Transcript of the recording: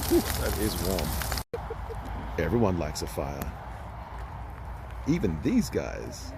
Whew, that is warm. Everyone likes a fire. Even these guys.